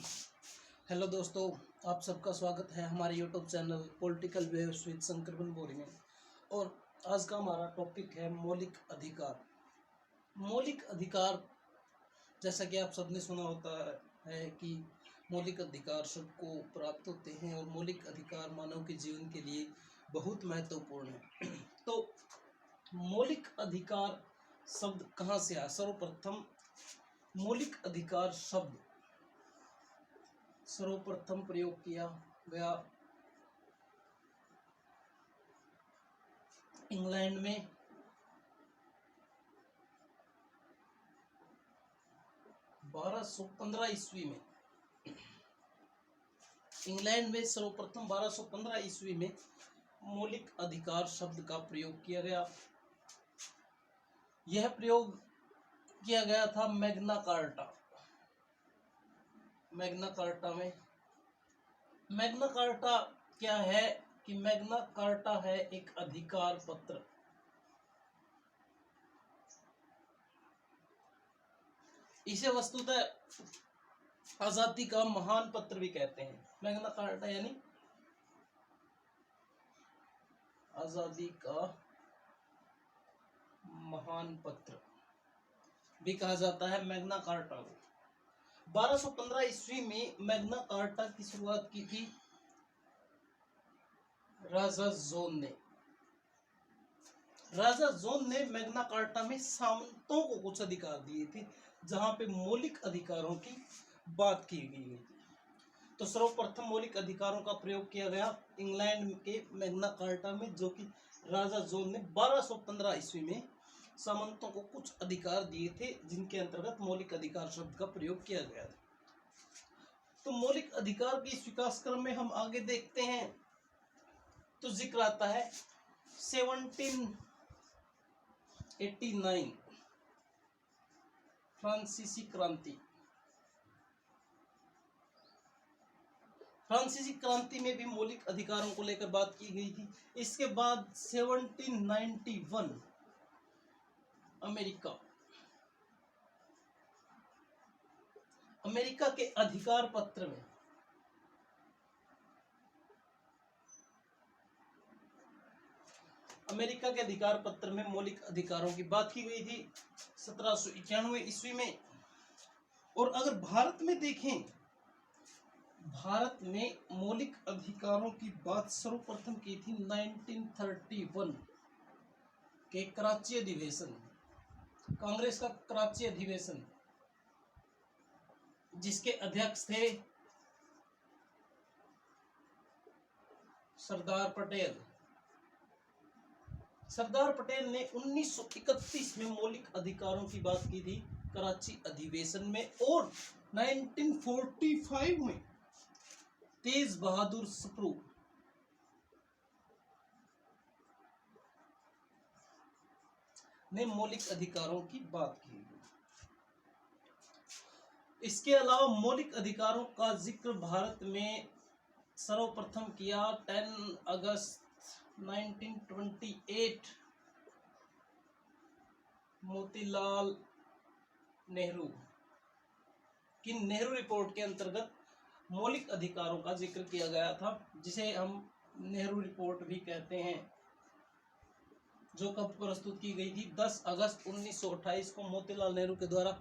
Hello दोस्तों, आप सबका स्वागत है हमारे YouTube channel political waves with Shankar Banbori में। और आज का हमारा टॉपिक है मौलिक अधिकार। मौलिक अधिकार, जैसा कि आप सबने सुना होता है कि मौलिक अधिकार सबको प्राप्त होते हैं और मौलिक अधिकार मानव के जीवन के लिए बहुत महत्वपूर्ण है। तो मौलिक अधिकार शब्द कहाँ से आया? सर्वप्रथम मौलिक अधिकार शब्द सर्वप्रथम प्रयोग किया गया इंग्लैंड में 1215 ईस्वी में। इंग्लैंड में सर्वप्रथम 1215 ईस्वी में मौलिक अधिकार शब्द का प्रयोग किया गया। यह प्रयोग किया गया था मैग्ना कार्टा में। मैग्ना कार्टा क्या है कि मैग्ना कार्टा है एक अधिकार पत्र। इसे वस्तुतः आजादी का महान पत्र भी कहते हैं। मैग्ना कार्टा यानी आजादी का महान पत्र भी कहा जाता है मैग्ना कार्टा को। 1215 ईस्वी में मैग्ना कार्टा की शुरुआत की थी राजा जोन ने मैग्ना कार्टा में सामंतों को कुछ अधिकार दिए थे, जहां पे मौलिक अधिकारों की बात की गई थी। तो सर्वप्रथम मौलिक अधिकारों का प्रयोग किया गया इंग्लैंड के मैग्ना कार्टा में, जो कि राजा जोन ने 1215 ईस्वी में सामंतों को कुछ अधिकार दिए थे, जिनके अंतर्गत मौलिक अधिकार शब्द का प्रयोग किया गया था। तो मौलिक अधिकार के इस विकास क्रम में हम आगे देखते हैं तो जिक्र आता है 1789 फ्रांसीसी क्रांति में भी मौलिक अधिकारों को लेकर बात की गई थी। इसके बाद 1791 अमेरिका के अधिकार पत्र में मौलिक अधिकारों की बात की गई थी 1791 ईस्वी में। और अगर भारत में देखें, भारत में मौलिक अधिकारों की बात सर्वप्रथम की थी 1931 के कराची अधिवेशन, कांग्रेस का कराची अधिवेशन, जिसके अध्यक्ष थे सरदार पटेल ने 1931 में मौलिक अधिकारों की बात की थी कराची अधिवेशन में। और 1945 में तेज बहादुर सप्रू ने मौलिक अधिकारों की बात की। इसके अलावा मौलिक अधिकारों का जिक्र भारत में सर्वप्रथम किया 10 अगस्त 1928 मोतीलाल नेहरू की नेहरू रिपोर्ट के अंतर्गत मौलिक अधिकारों का जिक्र किया गया था, जिसे हम नेहरू रिपोर्ट भी कहते हैं, जो कब प्रस्तुत की गई थी 10 अगस्त 1928 को मोतीलाल नेहरू के द्वारा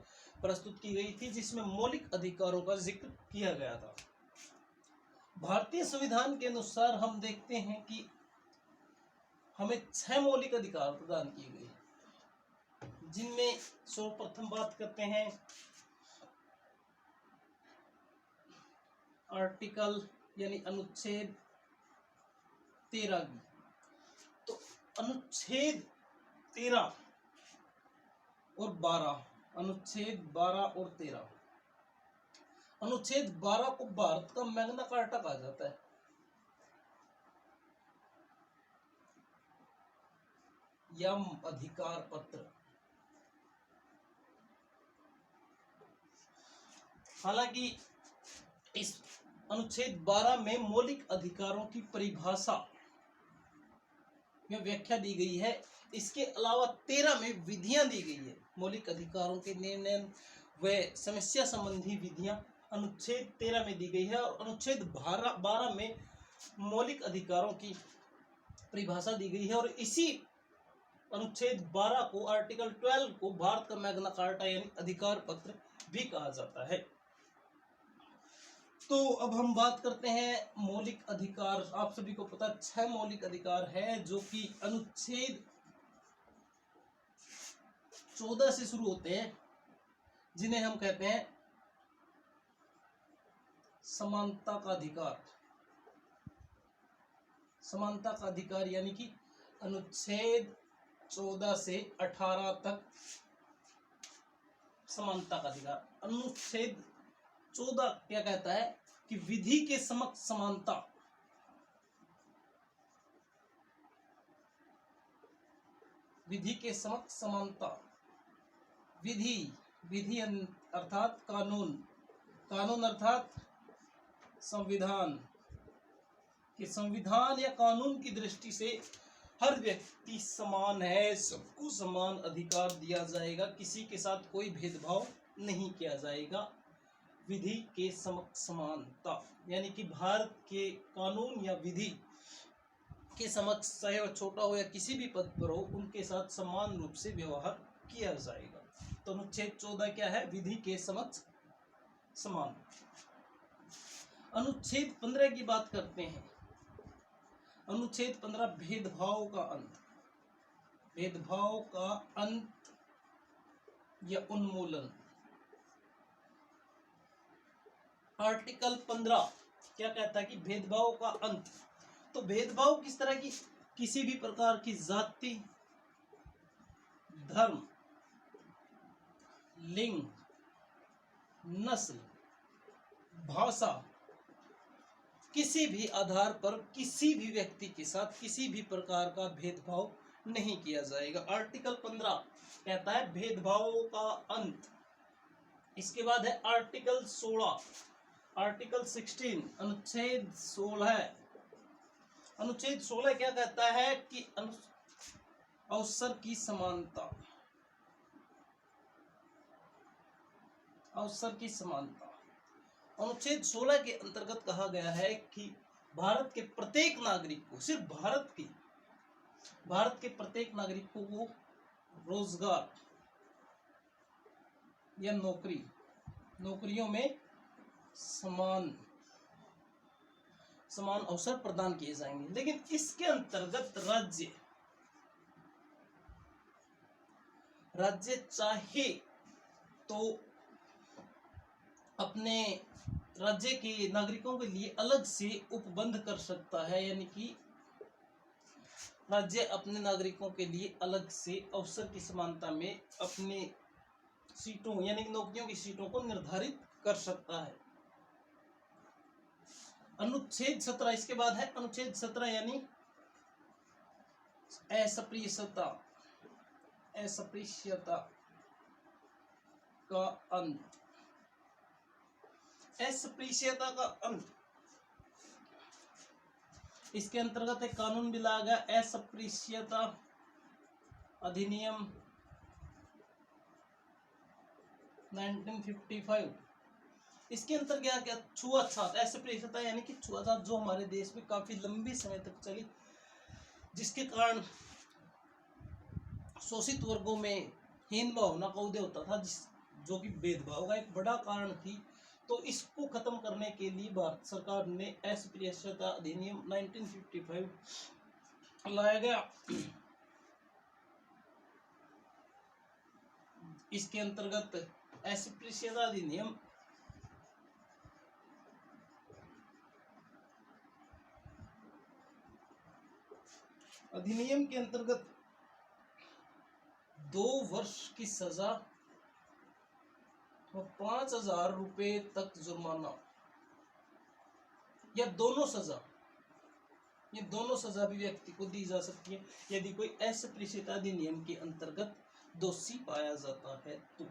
प्रस्तुत की गई थी, जिसमें मौलिक अधिकारों का जिक्र किया गया था। भारतीय संविधान के अनुसार हम देखते हैं कि हमें 6 मौलिक अधिकार प्रदान किए गए, जिनमें सर्वप्रथम बात करते हैं आर्टिकल यानी अनुच्छेद 13 की। तो अनुच्छेद 13 और 12, अनुच्छेद 12 और 13। अनुच्छेद 12 को भारत का मैग्ना कार्टा कहा जाता है। यह अधिकार पत्र, हालांकि इस अनुच्छेद 12 में मौलिक अधिकारों की परिभाषा में व्याख्या दी गई है। इसके अलावा 13 में विधियां दी गई है। मौलिक अधिकारों के निर्णय व समस्या संबंधी विधियां अनुच्छेद 13 में दी गई है और अनुच्छेद 12 में मौलिक अधिकारों की परिभाषा दी गई है। और इसी अनुच्छेद 12 को, आर्टिकल 12 को भारत का मैग्ना कार्टा यानी अधिकार पत्र भी कहा जाता है। तो अब हम बात करते हैं मौलिक अधिकार। आप सभी को पता 6 मौलिक अधिकार है जो कि अनुच्छेद 14 से शुरू होते हैं, जिन्हें हम कहते हैं समानता का अधिकार। समानता का अधिकार यानी कि अनुच्छेद 14 से 18 तक समानता का अधिकार। अनुच्छेद 14 क्या कहता है कि विधि के समक्ष समानता। विधि के समक्ष समानता। विधि अर्थात कानून, कानून अर्थात संविधान, कि संविधान या कानून की दृष्टि से हर व्यक्ति समान है, सबको समान अधिकार दिया जाएगा, किसी के साथ कोई भेदभाव नहीं किया जाएगा। विधि के समक्ष समानता यानी कि भारत के कानून या विधि के समक्ष, चाहे वह छोटा हो या किसी भी पद पर हो, उनके साथ समान रूप से व्यवहार किया जाएगा। तो अनुच्छेद 14 क्या है? विधि के समक्ष समान। अनुच्छेद 15 की बात करते हैं। अनुच्छेद 15 भेदभाव का अंत। भेदभाव का अंत या उन्मूलन। आर्टिकल 15 क्या कहता है कि भेदभाव का अंत। तो भेदभाव किस तरह की? किसी भी प्रकार की जाति, धर्म, लिंग, नस्ल, भाषा, किसी भी आधार पर किसी भी व्यक्ति के साथ किसी भी प्रकार का भेदभाव नहीं किया जाएगा। आर्टिकल 15 कहता है भेदभावों का अंत। इसके बाद है आर्टिकल 16, आर्टिकल 16, अनुच्छेद 16। अनुच्छेद 16 क्या कहता है कि अवसर की समानता। अवसर की समानता। अनुच्छेद 16 के अंतर्गत कहा गया है कि भारत के प्रत्येक नागरिक को, सिर्फ भारत के प्रत्येक नागरिक को रोजगार या नौकरियों में समान अवसर प्रदान किए जाएंगे। लेकिन इसके अंतर्गत राज्य चाहे तो अपने राज्य के नागरिकों के लिए अलग से उपबंध कर सकता है, यानी कि राज्य अपने नागरिकों के लिए अलग से अवसर की समानता में अपने सीटों यानी नौकरियों की सीटों को निर्धारित कर सकता है। अनुच्छेद 17 इसके बाद है। अनुच्छेद 17 यानी अस्पृश्यता का अंत। अस्पृश्यता का अंत, इसके अंतर्गत एक कानून भी लाया गया, अस्पृश्यता अधिनियम 1955। इसके अंतर्गत क्या? छुआछूत। अस्पृश्यता यानी कि छुआछूत जो हमारे देश में काफी लंबी समय तक चली, जिसके कारण शोषित वर्गों में हीन भावना का उदय होता था, जो कि भेदभाव का एक बड़ा कारण थी। तो इसको खत्म करने के लिए भारत सरकार ने अस्पृश्यता अधिनियम 1955 लाया गया। इसके अंतर्गत अस्पृश्यता अधिनियम के अंतर्गत 2 वर्ष की सजा और 5,000 रुपए तक जुर्माना, या दोनों सजा, ये दोनों सजा भी व्यक्ति को दी जा सकती है यदि कोई अस्पृश्यता अधिनियम के अंतर्गत दोषी पाया जाता है। तो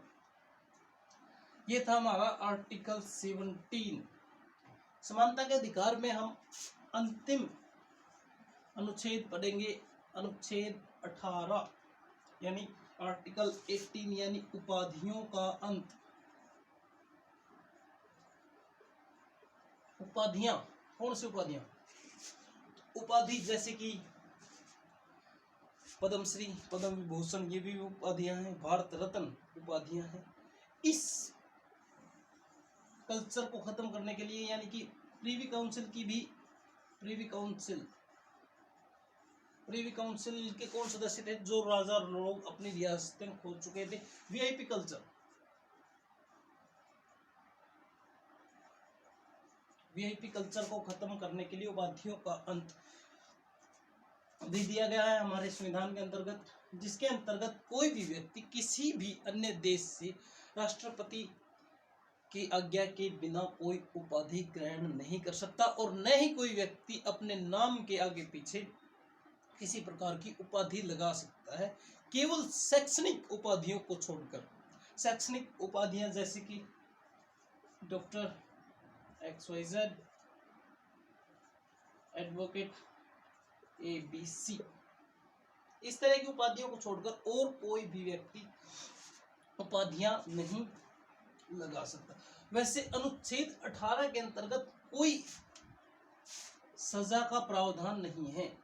ये था हमारा आर्टिकल 17। समानता के अधिकार में हम अंतिम अनुच्छेद पढ़ेंगे, अनुच्छेद 18 यानी आर्टिकल 18 यानी उपाधियों का अंत। उपाधियां, कौन सी उपाधियां? उपाधि जैसे कि पद्मश्री, पद्म विभूषण, ये भी उपाधियां हैं। भारत रत्न उपाधियां हैं। इस कल्चर को खत्म करने के लिए, यानी कि प्रीवी काउंसिल की भी, प्रीवी काउंसिल के कौन सदस्य थे? जो राजा लोग अपनी रियासतें खो चुके थे। वीआईपी कल्चर, वीआईपी कल्चर को खत्म करने के लिए उपाधियों का अंत भी दिया गया है हमारे संविधान के अंतर्गत, जिसके अंतर्गत कोई भी व्यक्ति किसी भी अन्य देश से राष्ट्रपति की आज्ञा के बिना कोई उपाधि ग्रहण नहीं कर सकता, और न ही कोई व्यक्ति अपने नाम के आगे पीछे किसी प्रकार की उपाधि लगा सकता है, केवल शैक्षणिक उपाधियों को छोड़कर। शैक्षणिक उपाधियां जैसे कि डॉक्टर XYZ, एडवोकेट ABC, इस तरह की उपाधियों को छोड़कर और कोई भी व्यक्ति उपाधियां नहीं लगा सकता। वैसे अनुच्छेद 18 के अंतर्गत कोई सजा का प्रावधान नहीं है।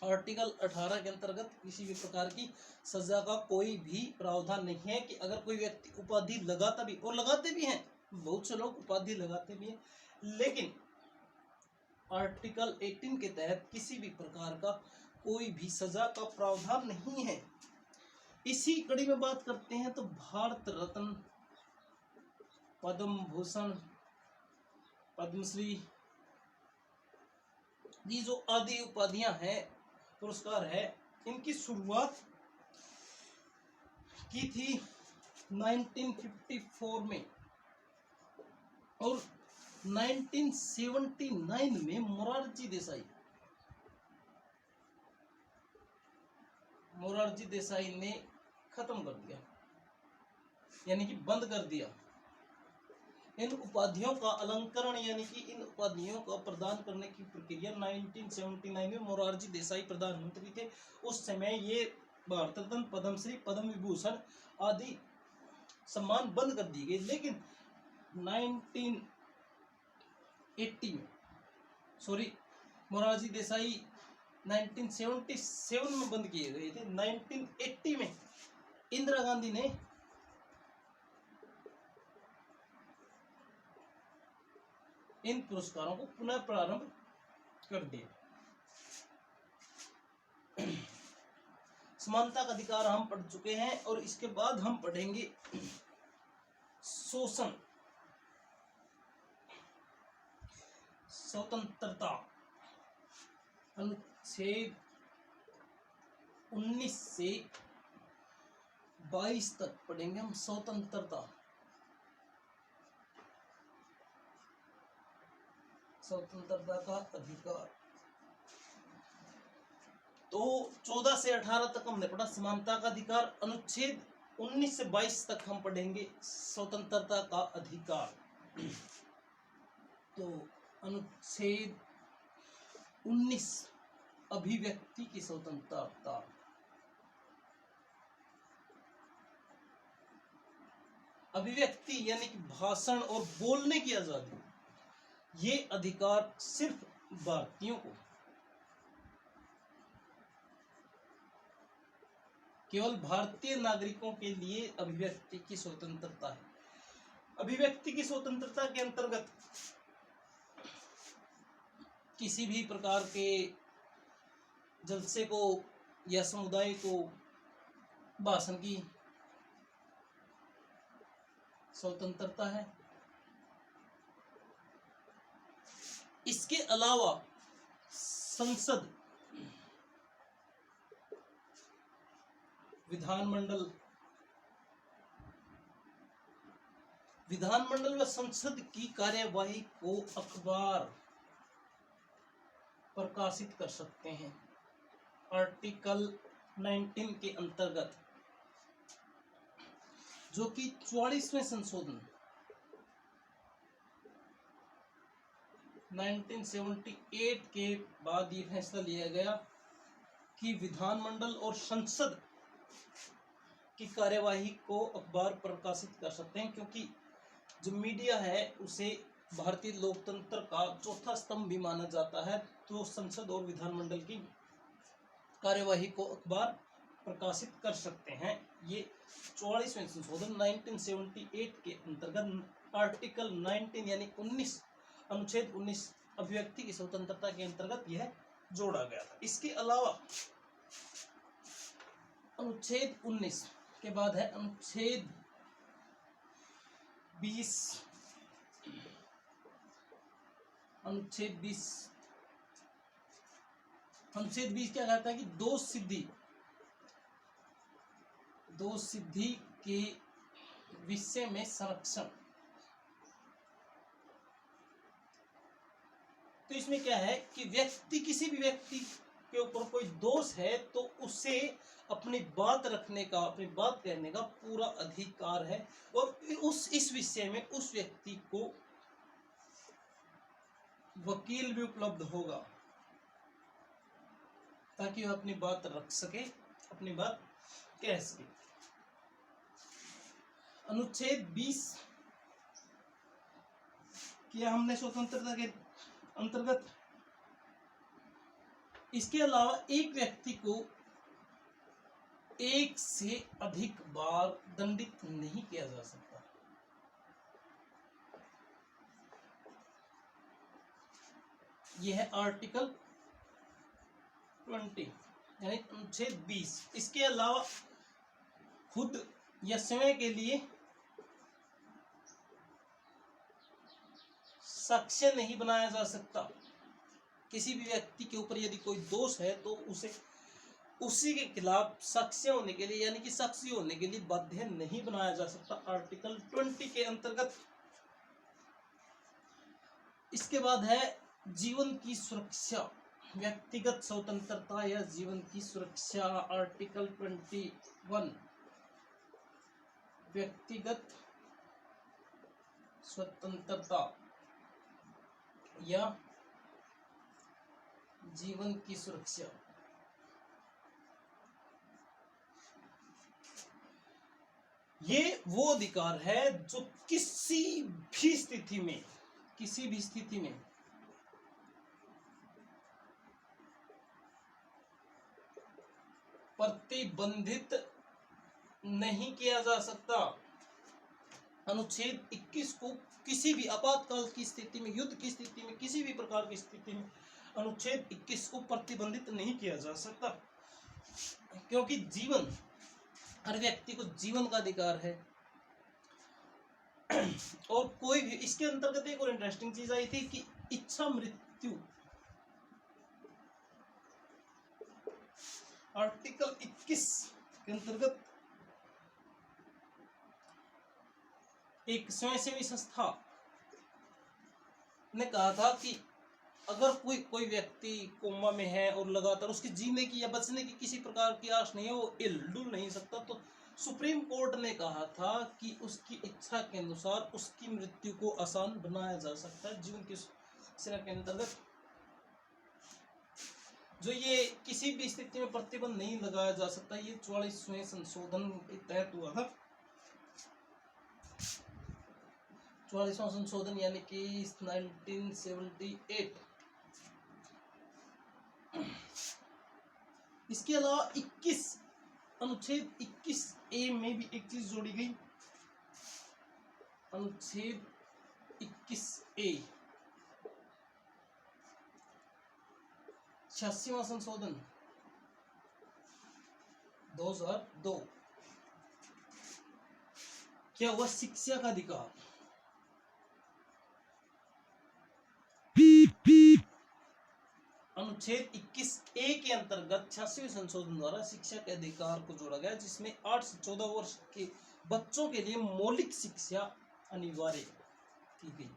आर्टिकल 18 के अंतर्गत किसी भी प्रकार की सजा का कोई भी प्रावधान नहीं है कि अगर कोई व्यक्ति उपाधि लगाता भी, और लगाते भी हैं, बहुत से लोग उपाधि लगाते भी हैं, लेकिन आर्टिकल 18 के तहत किसी भी प्रकार का कोई भी सजा का प्रावधान नहीं है। इसी कड़ी में बात करते हैं तो भारत रत्न, पद्म भूषण, पद्मश्री, ये जो आदि उपाधियां हैं, पुरस्कार है, इनकी शुरुआत की थी 1954 में, और 1979 में मोरारजी देसाई ने खत्म कर दिया, यानी कि बंद कर दिया। इन उपाधियों का अलंकरण, यानी कि इन उपाधियों का प्रदान करने की प्रक्रिया 1979 में मोरारजी देसाई प्रधानमंत्री थे। उस समय ये भारत रत्न, पद्मश्री, पद्म विभूषण आदि सम्मान बंद कर दिए गए, लेकिन 1980 में, सॉरी, मोरारजी देसाई 1977 में बंद किए गए थे। 1980 में इंदिरा गांधी ने इन पुरस्कारों को पुनः प्रारंभ कर दिया। समानता का अधिकार हम पढ़ चुके हैं, और इसके बाद हम पढ़ेंगे शोषण, स्वतंत्रता, अनुच्छेद 19 से 22 तक पढ़ेंगे हम स्वतंत्रता का अधिकार। तो 14 से 18 तक हमने पढ़ा समानता का अधिकार, अनुच्छेद 19 से 22 तक हम पढ़ेंगे स्वतंत्रता का अधिकार। तो अनुच्छेद 19 अभिव्यक्ति की स्वतंत्रता। अभिव्यक्ति यानी कि भाषण और बोलने की आजादी, ये अधिकार सिर्फ भारतीयों को, केवल भारतीय नागरिकों के लिए अभिव्यक्ति की स्वतंत्रता है। अभिव्यक्ति की स्वतंत्रता के अंतर्गत किसी भी प्रकार के जलसे को या समुदाय को भाषण की स्वतंत्रता है। इसके अलावा संसद, विधानमंडल व संसद की कार्यवाही को अखबार प्रकाशित कर सकते हैं। आर्टिकल 19 के अंतर्गत, जो कि 44वें संशोधन 1978 के बाद ये फैसला लिया गया कि विधानमंडल और संसद की कार्यवाही को अखबार प्रकाशित कर सकते हैं, क्योंकि जो मीडिया है उसे भारतीय लोकतंत्र का चौथा स्तंभ भी माना जाता है। तो संसद और विधानमंडल की कार्यवाही को अखबार प्रकाशित कर सकते हैं। ये 44वें संशोधन 1978 के अंतर्गत आर्टिकल 19 यानी 19 अनुच्छेद 19 अभिव्यक्ति की स्वतंत्रता के अंतर्गत यह जोड़ा गया था। इसके अलावा अनुच्छेद 19 के बाद है अनुच्छेद 20। अनुच्छेद 20 क्या कहता है कि दो सिद्धि के विषय में संरक्षण। तो इसमें क्या है कि किसी भी व्यक्ति के ऊपर कोई दोष है तो उसे अपनी बात रखने का, अपनी बात कहने का पूरा अधिकार है, और इस विषय में उस व्यक्ति को वकील भी उपलब्ध होगा ताकि वह अपनी बात रख सके, अपनी बात कह सके। अनुच्छेद 20 किया हमने स्वतंत्रता के अंतर्गत। इसके अलावा एक व्यक्ति को एक से अधिक बार दंडित नहीं किया जा सकता। यह है आर्टिकल 20 यानी अनुच्छेद 20। इसके अलावा खुद या स्वयं के लिए साक्ष्य नहीं बनाया जा सकता। किसी भी व्यक्ति के ऊपर यदि कोई दोष है तो उसे उसी के खिलाफ साक्ष्य होने के लिए यानी कि साक्षी होने के लिए बाध्य नहीं बनाया जा सकता, आर्टिकल 20 के अंतर्गत। इसके बाद है जीवन की सुरक्षा, व्यक्तिगत स्वतंत्रता या जीवन की सुरक्षा, आर्टिकल 21। व्यक्तिगत स्वतंत्रता या जीवन की सुरक्षा। ये वो अधिकार है जो किसी भी स्थिति में प्रतिबंधित नहीं किया जा सकता। अनुच्छेद 21 को किसी भी आपातकाल की स्थिति में, युद्ध की स्थिति में, किसी भी प्रकार की स्थिति में अनुच्छेद 21 को प्रतिबंधित नहीं किया जा सकता, क्योंकि जीवन, हर व्यक्ति को जीवन का अधिकार है। और कोई भी, इसके अंतर्गत एक और इंटरेस्टिंग चीज आई थी कि इच्छा मृत्यु, आर्टिकल 21 के अंतर्गत एक स्वयंसेवी संस्था ने कहा था कि अगर कोई व्यक्ति कोमा में है और लगातार उसके जीने की या बचने की किसी प्रकार की आश नहीं है, वो डुल नहीं सकता, तो सुप्रीम कोर्ट ने कहा था कि उसकी इच्छा के अनुसार उसकी मृत्यु को आसान बनाया जा सकता है जीवन की सुरक्षा के अंतर्गत। जो ये किसी भी स्थिति में प्रतिबंध नहीं लगाया जा सकता, ये 44वें संशोधन के तहत हुआ था। 44वां संशोधन यानी कि 1978। इसके अलावा 21 अनुच्छेद 21A में भी एक चीज जोड़ी गई। अनुच्छेद 21A 86वां संशोधन 2002। क्या हुआ? शिक्षा का अधिकार। अनुच्छेद 21A के अंतर्गत 86वें संशोधन द्वारा शिक्षा के अधिकार को जोड़ा गया, जिसमें 8 से 14 वर्ष के बच्चों के लिए मौलिक शिक्षा अनिवार्य की गई।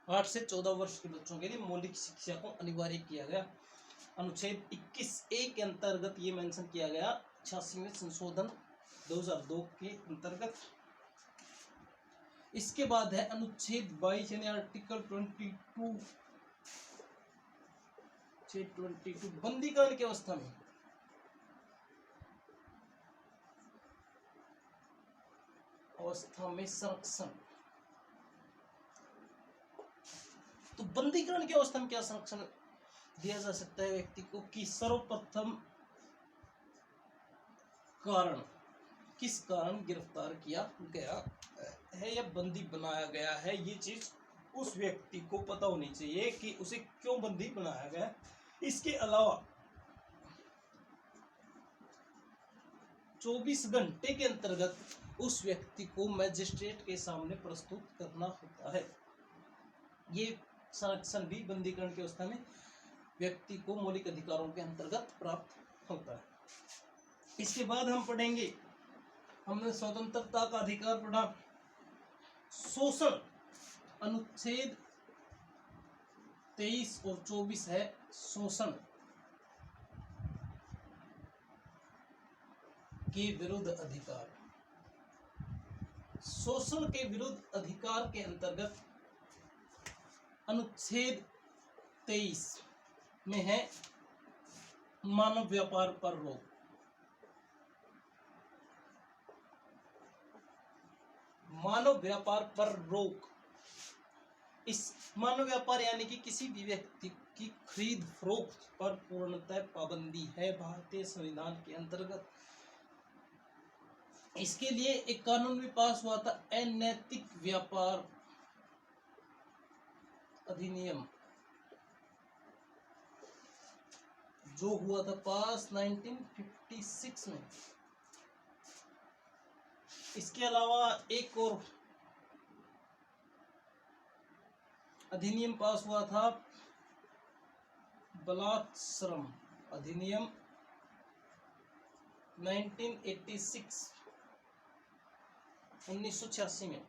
आठ से 14 वर्ष के बच्चों के लिए मौलिक शिक्षा को अनिवार्य किया गया। अनुच्छेद 21A के अंतर्गत ये मेंशन किया गया 86वें संशोधन 2002 के अंतर्गत। इसके बाद है अनुच्छेद 22 यानी आर्टिकल 22 622 बंदीकरण की अवस्था में संरक्षण। तो बंदीकरण की अवस्था में क्या संरक्षण दिया जा सकता है व्यक्ति को कि सर्वप्रथम कारण, किस कारण गिरफ्तार किया गया है या बंदी बनाया गया है, ये चीज उस व्यक्ति को पता होनी चाहिए कि उसे क्यों बंदी बनाया गया। इसके अलावा 24 घंटे के अंतर्गत उस व्यक्ति को मजिस्ट्रेट के सामने प्रस्तुत करना होता है। ये संरक्षण भी बंदीकरण की अवस्था में व्यक्ति को मौलिक अधिकारों के अंतर्गत प्राप्त होता है। इसके बाद हम पढ़ेंगे, हमने स्वतंत्रता का अधिकार पढ़ा। शोषण अनुच्छेद 23 और 24 है शोषण के विरुद्ध अधिकार। शोषण के विरुद्ध अधिकार के अंतर्गत अनुच्छेद 23 में है मानव व्यापार पर रोक। मानव व्यापार पर रोक, इस मानव व्यापार यानी कि किसी भी व्यक्ति की खरीद फरोख्त पर पूर्णतः पाबंदी है भारतीय संविधान के अंतर्गत। इसके लिए एक कानून भी पास हुआ था, अनैतिक व्यापार अधिनियम, जो हुआ था पास 1956 में। इसके अलावा एक और अधिनियम पास हुआ था, बलात् श्रम अधिनियम 1986 में।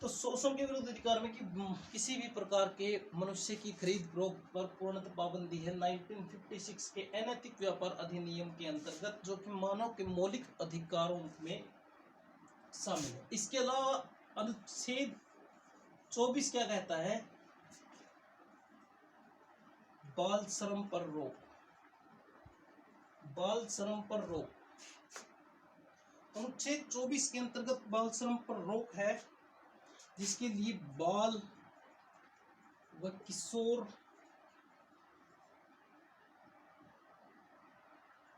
तो शोषण के विरुद्ध अधिकार में कि किसी भी प्रकार के मनुष्य की खरीद फरोख्त पर पूर्णतः पाबंदी है 1956 के अनैतिक व्यापार अधिनियम के अंतर्गत, जो कि मानव के मौलिक अधिकारों में शामिल है। इसके अलावा अनुच्छेद 24 क्या कहता है, बाल श्रम पर रोक। बाल श्रम पर रोक, अनुच्छेद 24 के अंतर्गत बाल श्रम पर रोक है, जिसके लिए बाल व किशोर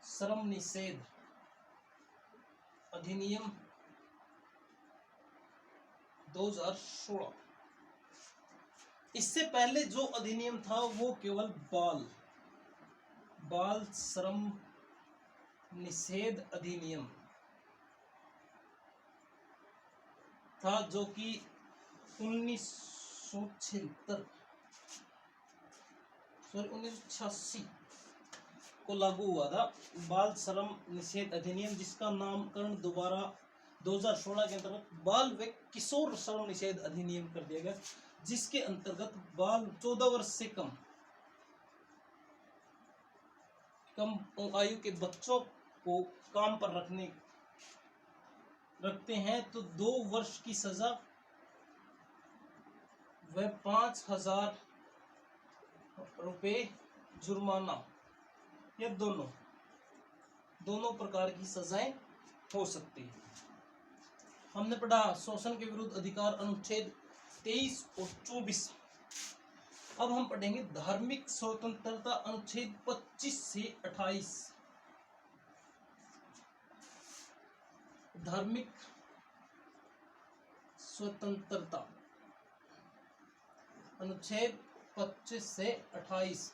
श्रम निषेध अधिनियम 2016। इससे पहले जो अधिनियम था वो केवल बाल श्रम निषेध अधिनियम था, जो कि 1986 को लागू हुआ था। बाल श्रम निषेध अधिनियम, जिसका नामकरण दोबारा 2016 के अंतर्गत बाल व किशोर श्रम निषेध अधिनियम कर दिया गया, जिसके अंतर्गत बाल 14 वर्ष से कम आयु के बच्चों को काम पर रखते हैं तो 2 वर्ष की सजा व 5,000 रुपये जुर्माना, या दोनों प्रकार की सजाएं हो सकती है। हमने पढ़ा शोषण के विरुद्ध अधिकार अनुच्छेद 23 और 24। अब हम पढ़ेंगे धार्मिक स्वतंत्रता अनुच्छेद 25 से 28। धार्मिक स्वतंत्रता अनुच्छेद 25 से 28।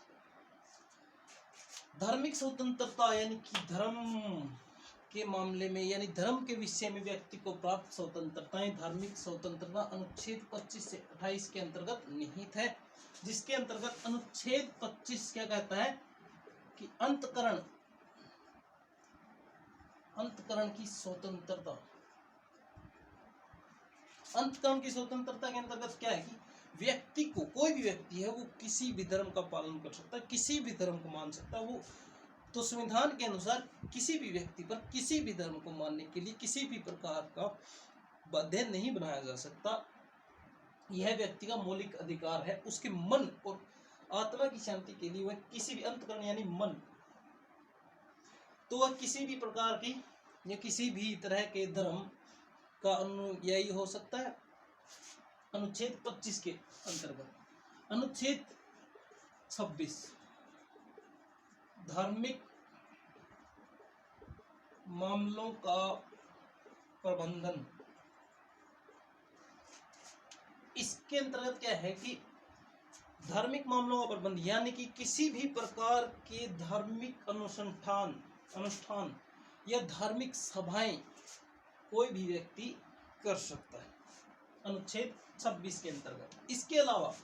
धार्मिक स्वतंत्रता यानी कि धर्म के मामले में, यानी धर्म के विषय में व्यक्ति को प्राप्त स्वतंत्रताएं धार्मिक स्वतंत्रता अनुच्छेद 25 से 28 के अंतर्गत निहित है, जिसके अंतर्गत अनुच्छेद 25 क्या कहता है कि अंतकरण की स्वतंत्रता। अंतकरण की स्वतंत्रता के अंतर्गत क्या है कि व्यक्ति को, कोई भी व्यक्ति है वो किसी भी धर्म का पालन कर सकता है, किसी भी धर्म को मान सकता है। वो तो संविधान के अनुसार किसी भी व्यक्ति पर किसी भी धर्म को मानने के लिए किसी भी प्रकार का बाध्य नहीं बनाया जा सकता। यह व्यक्ति का मौलिक अधिकार है। उसके मन और आत्मा की शांति के लिए वह किसी भी अंतकरण यानी मन, तो वह किसी भी प्रकार की या किसी भी तरह के धर्म का अनुयायी हो सकता है। अनुच्छेद 25 के अंतर्गत अनुच्छेद 26 धार्मिक मामलों का प्रबंधन, इसके अंतर्गत क्या है कि धार्मिक मामलों का प्रबंध यानी कि किसी भी प्रकार के धार्मिक अनुष्ठान या धार्मिक सभाएं कोई भी व्यक्ति कर सकता है, अनुच्छेद 26 के अंतर्गत। इसके अलावा